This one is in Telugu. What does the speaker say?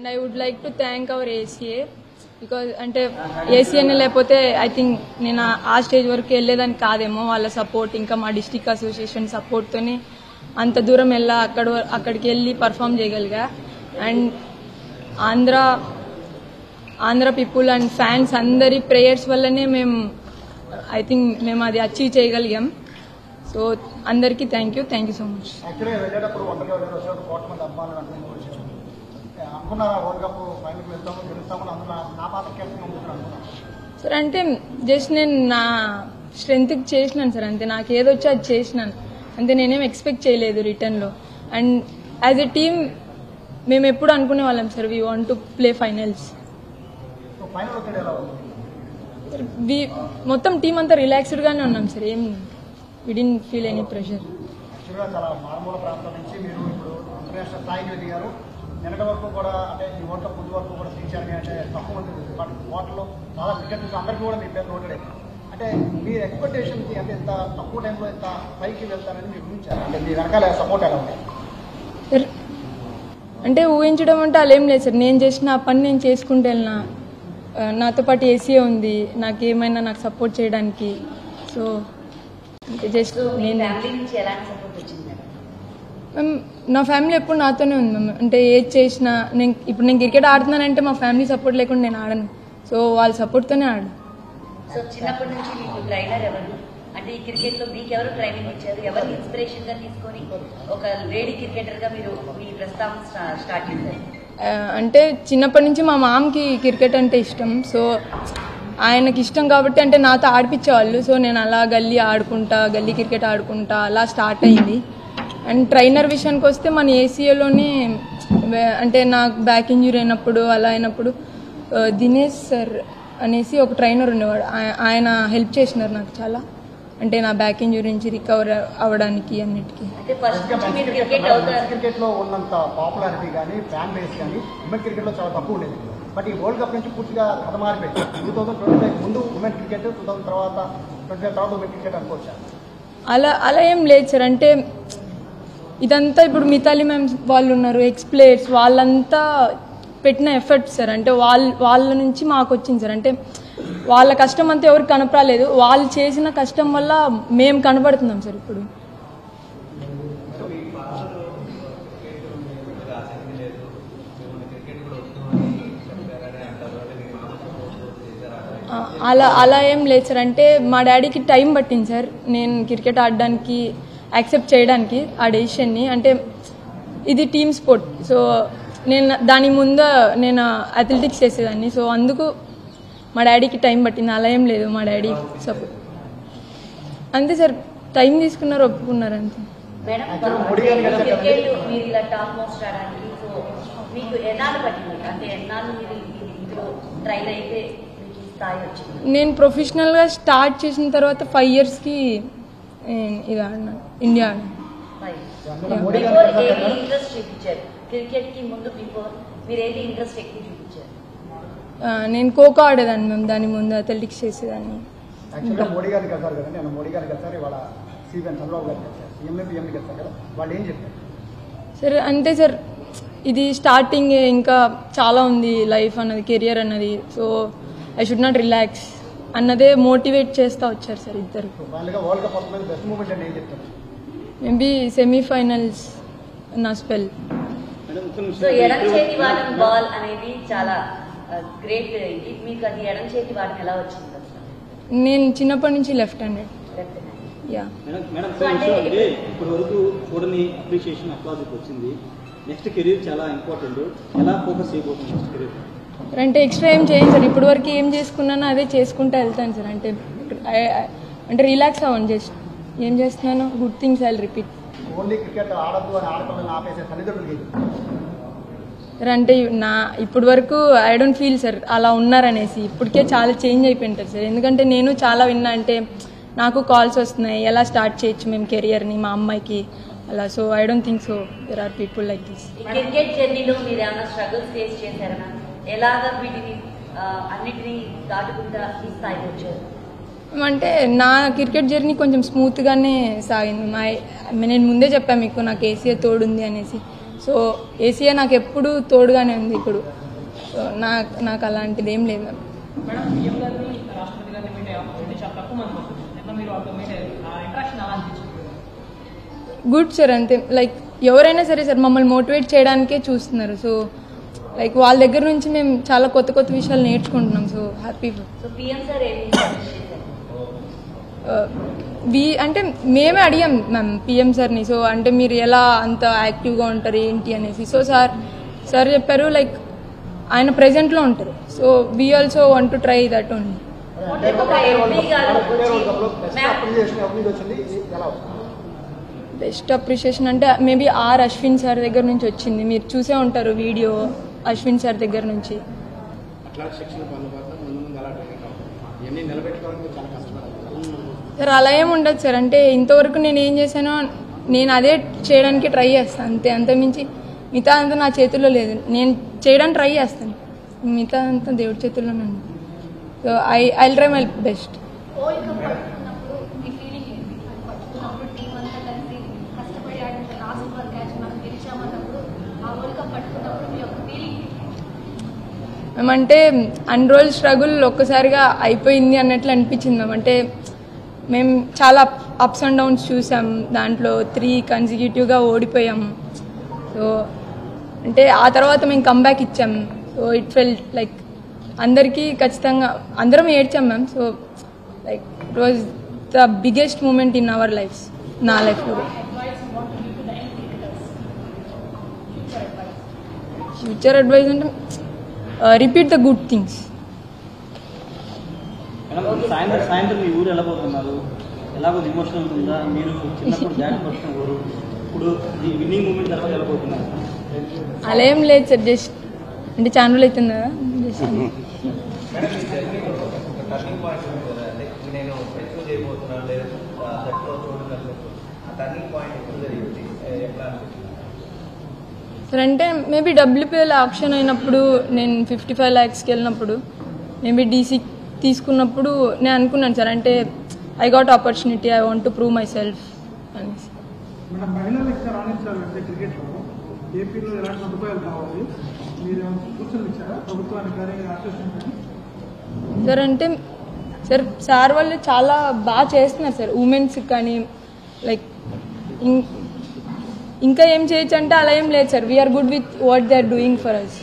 And I would like to thank our ACA because అంటే ఏసీఏనే లేకపోతే ఐ థింక్ నేను ఆ స్టేజ్ వరకు వెళ్ళేదాన్ని కాదేమో. వాళ్ళ సపోర్ట్ ఇంకా మా డిస్ట్రిక్ట్ అసోసియేషన్ సపోర్ట్తోనే అంత దూరం అక్కడికి వెళ్ళి పర్ఫామ్ చేయగలిగా. And Andhra people and fans అందరి ప్రేయర్స్ వల్లనే ఐ థింక్ మేము అది అచీవ్ చేయగలిగాం. సో అందరికీ thank you so much. Sir అంటే జస్ట్ నేను నా స్ట్రెంగ్త్కి చేసినాను సార్, అంతే. నాకు ఏదొచ్చో అది చేసినాను అంతే. నేనేం ఎక్స్పెక్ట్ చేయలేదు రిటర్న్లో. అండ్ యాజ్ ఎ టీమ్ మేము ఎప్పుడు అనుకునే వాళ్ళం sir, we want to play finals. మొత్తం టీం అంతా రిలాక్స్డ్ గానే ఉన్నాం సార్, ఏం వి డిడ్ంట్ ఫీల్ ఎనీ ప్రెషర్. నిన్నటి వరకు కూడా అంటే ఈ ఓట్ల ముందు వరకు కూడా తీర్చారని అంటే తక్కువ ఉంటుంది. బట్ ఓట్లలో చాలా క్రికెట్ అందరికీ కూడా మీ పేరు నోటెడ్. అంటే మీ ఎక్స్పెక్టేషన్కి అంటే ఇంత తక్కువ టైంలో ఇంత పైకి వెళ్తారని మీరు ఊహించారు? అంటే మీ వెనకాల సపోర్ట్ ఎలా ఉంది సార్? అంటే ఊహించడం అంటే అలా ఏం లేదు సార్. నేను చేసిన పని నేను చేసుకుంటూ వెళ్ళినా. నాతో పాటు ఏసీఏ ఉంది, నాకేమైనా నాకు సపోర్ట్ చేయడానికి. సో జస్ట్ నేను నా ఫ్యామిలీ ఎప్పుడు నాతోనే ఉంది మ్యామ్. అంటే ఏది చేసినా ఇప్పుడు నేను క్రికెట్ ఆడుతున్నానంటే మా ఫ్యామిలీ సపోర్ట్ లేకుండా నేను ఆడను. సో వాళ్ళ సపోర్ట్తోనే ఆడు. సో చిన్నప్పటి నుంచి మీకు ట్రైనర్ ఎవరు? అంటే ఈ క్రికెట్ లో మీకు ఎవరు ట్రైనింగ్ ఇచ్చారు? ఎవరిని ఇన్స్పిరేషన్ గా తీసుకొని ఒక లేడీ క్రికెటర్ గా మీరు మీ ప్రస్థానం స్టార్ట్ చేశారు? అంటే చిన్నప్పటి నుంచి మా మామకి క్రికెట్ అంటే ఇష్టం. సో ఆయనకి ఇష్టం కాబట్టి అంటే నాతో ఆడిపించేవాళ్ళు. సో నేను అలా గల్లీ క్రికెట్ ఆడుకుంటా అలా స్టార్ట్ అయింది. అండ్ ట్రైనర్ విషయానికి వస్తే మన ఏసీఏలోనే అంటే నాకు బ్యాక్ ఇంజురీ అయినప్పుడు అలా అయినప్పుడు దినేష్ సార్ అనేసి ఒక ట్రైనర్ ఉండేవాడు. ఆయన హెల్ప్ చేసినారు నాకు చాలా. అంటే నా బ్యాక్ ఇంజురీ నుంచి రికవర్ అవ్వడానికి అన్నిటికీ. క్రికెట్ లో ఉన్నంత పాపులారిటీ కానీ ఫ్యాన్ బేస్ కానీ ఉమెన్ క్రికెట్ లో చాలా తక్కువ ఉండేది. బట్ ఈ వరల్డ్ కప్ నుంచి పూర్తిగా కథ మారిపోయింది. 2025 ముందు ఉమెన్ క్రికెట్, 2000 తర్వాత 25 తర్వాత ఉమెన్ క్రికెట్ అనుకోవచ్చా? అలా ఏం లేదు సార్. అంటే ఇదంతా ఇప్పుడు మితాలి మ్యామ్ వాళ్ళు ఉన్నారు, ఎక్స్ ప్లేయర్స్, వాళ్ళంతా పెట్టిన ఎఫర్ట్ సార్. అంటే వాళ్ళ నుంచి మాకు వచ్చింది సార్. అంటే వాళ్ళ కష్టం అంతా ఎవరికి కనపరాలేదు. వాళ్ళు చేసిన కష్టం వల్ల మేము కనబడుతున్నాం సార్ ఇప్పుడు. అలా ఏం లేదు సార్. అంటే మా డాడీకి టైం పట్టింది సార్ నేను క్రికెట్ ఆడడానికి యాక్సెప్ట్ చేయడానికి ఆ డెసిషన్ని. అంటే ఇది టీమ్ స్పోర్ట్. సో దాని ముందు నేను అథ్లెటిక్స్ చేసేదాన్ని. సో అందుకు మా డాడీకి టైం పట్టింది. అలా ఏం లేదు, మా డాడీ సపోర్ట్ అంతే సార్. టైం తీసుకున్నారు, ఒప్పుకున్నారు అంతే. నేను ప్రొఫెషనల్గా స్టార్ట్ చేసిన తర్వాత 5 yearsకి ఇది ఆడినా, ఇండియా ఆడినా. నేను ఖోఖో ఆడేదాన్ని మ్యామ్, దాని ముందు అథ్లెటిక్స్ చేసేదాన్ని. సరే అంతే సార్. ఇది స్టార్టింగ్, ఇంకా చాలా ఉంది లైఫ్ అన్నది, కెరియర్ అన్నది. So I should not relax అన్నదే మోటివేట్ చేస్తూ వచ్చారు సార్ ఇద్దరు. మేబీ సెమీఫైనల్స్ నా స్పెల్. బాల్ అనేది చాలా గ్రేట్. మీకు అది ఎడం చేతి వాడడం ఎలా వచ్చింది? నేను చిన్నప్పటి నుంచి లెఫ్ట్ హ్యాండెడ్. యా ఇప్పటి వరకు చూడని అప్రిషియేషన్ అప్లాజిక్ వచ్చింది. నెక్స్ట్ కెరీర్ చాలా ఇంపార్టెంట్. ఎలా ఫోకస్ చేయబోతుంది నెక్స్ట్ కెరీర్? అంటే ఎక్స్ట్రా ఏం చేయను సార్. ఇప్పటి వరకు ఏం చేసుకున్నానో అదే చేసుకుంటూ వెళ్తాను సార్. అంటే రిలాక్స్ అవ్వండి. జస్ట్ ఏం చేస్తున్నానో good things I will repeat. Sir అంటే ఇప్పటి వరకు ఐ డోంట్ ఫీల్ సార్ అలా ఉన్నారనేసి. ఇప్పటికే చాలా చేంజ్ అయిపోయింటారు సార్. ఎందుకంటే నేను చాలా విన్నా. అంటే నాకు కాల్స్ వస్తున్నాయి, ఎలా స్టార్ట్ చేయొచ్చు మేము కెరియర్ని మా అమ్మాయికి అలా. So I don't think so there are people like this. Cricket జర్నీలో మీరు ఏమైనా స్ట్రగుల్స్ ఫేస్ చేశారా? ఎలాగా వీటిని అన్నిటినీ దాటుకుంటా ఈ స్థాయికి వచ్చారు? అంటే నా క్రికెట్ జర్నీ కొంచెం స్మూత్గానే సాగింది. నేను ముందే చెప్పాను మీకు నాకు ఏసీఏ తోడుంది అనేసి. సో ఏసీఏ నాకు ఎప్పుడు తోడుగానే ఉంది ఇప్పుడు. సో నాకు అలాంటిది ఏం లేదు మ్యామ్. మేడం సీఎం గారిని రాష్ట్రపతి గారిని మీట్ అయ్యాము చాలా తక్కువ మంది వస్తుంది ఎట్లా మీరు వాళ్ళతో మీట్ అయ్యారు ఆ ఇంట్రాక్షన్ ఎలా అనిపించింది? గుడ్ సార్, అంతే. లైక్ ఎవరైనా సరే సార్ మమ్మల్ని మోటివేట్ చేయడానికే చూస్తున్నారు. సో లైక్ వాళ్ళ దగ్గర నుంచి మేము చాలా కొత్త కొత్త విషయాలు నేర్చుకుంటున్నాం. So happy. So PM sir ఏమి అంటే మేమే అడిగాం మ్యామ్ పిఎం సార్ని. సో అంటే మీరు ఎలా అంత యాక్టివ్గా ఉంటారు ఏంటి అనేసి. సో సార్ చెప్పారు లైక్ ఆయన ప్రెజెంట్లో ఉంటారు. So we also want to try that only. Best appreciation అంటే మేబీ అశ్విన్ సార్ దగ్గర నుంచి వచ్చింది. మీరు చూసే ఉంటారు వీడియో అశ్విన్ సార్ దగ్గర నుంచి. సార్ అలా ఏమి ఉండదు సార్. అంటే ఇంతవరకు నేను ఏం చేశానో నేను అదే చేయడానికి ట్రై చేస్తాను అంతే. అంతమించి మిగతా అంతా నా చేతుల్లో లేదు. నేను చేయడానికి ట్రై చేస్తాను, మిగతా అంతా దేవుడి చేతుల్లోనే ఉంది. So I try my best. మేమంటే అన్ని రోజులు స్ట్రగుల్ ఒక్కసారిగా అయిపోయింది అన్నట్లు అనిపించింది మ్యామ్. అంటే మేము చాలా అప్స్ అండ్ డౌన్స్ చూసాం, దాంట్లో 3 కన్సిక్యూటివ్గా ఓడిపోయాం. సో అంటే ఆ తర్వాత మేము కంబ్యాక్ ఇచ్చాం. సో ఇట్ ఫెల్ట్ లైక్ అందరికీ ఖచ్చితంగా అందరం ఏడ్చాం ma'am. So like it was the biggest moment in our lives, నా లైఫ్లో. ఫ్యూచర్ అడ్వైజ్ అంటే రిపీట్ ద గుడ్ థింగ్స్. సాయంత్రం మీ ఊరు ఎలా పోతున్నారు? ఎలాగో ఎమోషనల్ ఉందా? మీరు చిన్నప్పుడు డ్యాన్స్ పడుతున్న ఊరు, ఇప్పుడు ఈ విన్నింగ్ మూమెంట్ తర్వాత ఎలా పోతున్నారు? అలా ఏం లేదు సార్, జస్ట్ అంటే ఛానల్ అవుతుంది కదా జస్ట్. సార్ అంటే మేబీ WPL ఆప్షన్ అయినప్పుడు నేను 55 lakhsకి వెళ్ళినప్పుడు మేబీ DC తీసుకున్నప్పుడు నేను అనుకున్నాను సార్, అంటే I got opportunity, I want to prove my self అనేసి. ఏపీలో ఎలాంటి సదుపాయాలు కావాలి, మీరు సూచనలు ఇచ్చారా ప్రభుత్వానికి కానీ అసోసియేషన్? సార్ అంటే సార్ వాళ్ళు చాలా బాగా చేస్తున్నారు సార్ ఉమెన్స్ కానీ. లైక్ ఇంకా ఏం చేయొచ్చు అంటే అలా ఏం లేదు sir. We're good with what they are doing for us.